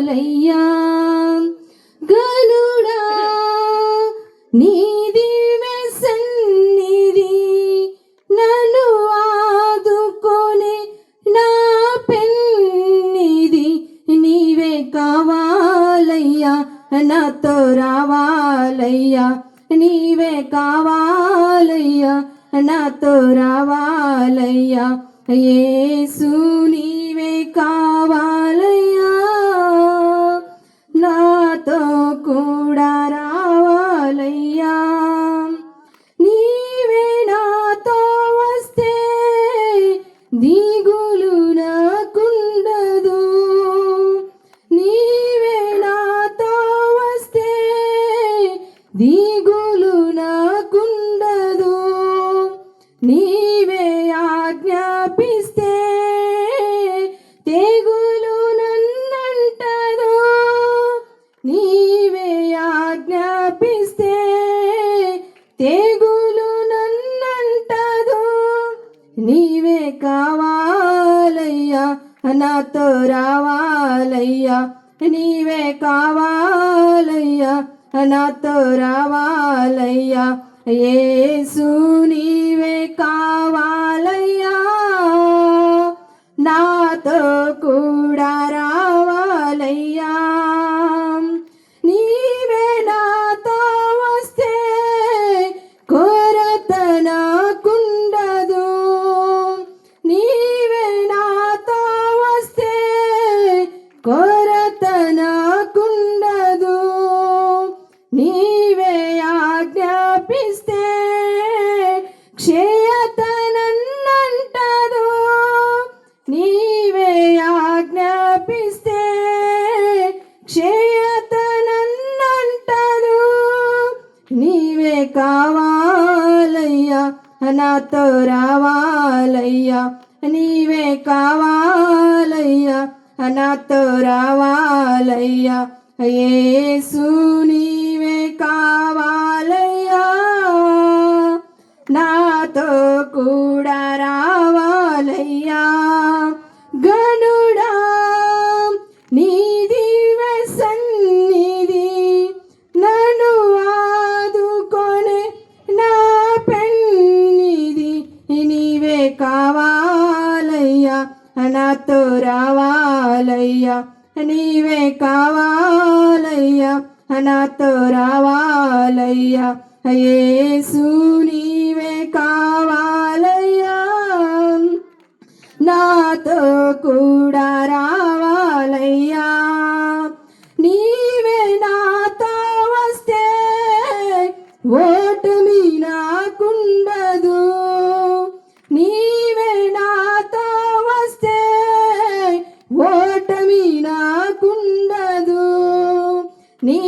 కావాలయ్యా గనుడా నీ దివ్య సన్నిధి నన్ను ఆదుకొని నా పెన్నిధి నీవే కావాలయ్యా నాతో రావాలయ్యా నీవే కావాలయ్యా నాతో రావాలయ్యా యేసు నీవే కావాలయ్యా నాతో కూడా రావాలయ్యా నీవే నాతో వస్తే దిగులు నాకుండదు నీవే నాతో వస్తే దిగులు నాకుండదు నీవే ఆజ్ఞాపిస్తే తెగులు నన్నంటదు నీవే ఆజ్ఞాపిస్తే తెగులు నన్నంటదు నీవే కావాలయ్యా నాతో రావాలయ్యా నీవే కావాలయ్యా నాతో రావాలయ్యా యేసు నీవే కావాలయ్యా నాతో కూడా రావాలయ్యా నీవే నాతో వస్తే కొరత నాకుండదు నీవే నాతో వస్తే కొరత నాకుండదు నీవే ఆజ్ఞాపిస్తే క్షయత నన్నంటదు నీవే ఆజ్ఞాపిస్తే క్షయత నన్నంటదు నీవే కావాలయ్యా నాతో రావాలయ్యా నీవే కావాలయ్యా నాతో రావాలయ్యా యేసు నీవే కావాలయ్యా నాతో కూడా రావాలయ్యా గనుడా నీ దివ్య సన్నిధి నన్ను ఆదుకొనే నా పెన్నిధి నీవే కావాలయ్యా నాతో రావాలయ్యా నీవే కావాలయ్యా నాతో రావాలయ్యా యేసు నీవే కావాలయ్యా నాతో కూడా రావాలయ్యా నీవే నాతో వస్తే ఓటమి నాకుండదు నీవే నాతో వస్తే ఓటమి నాకుండదు నీ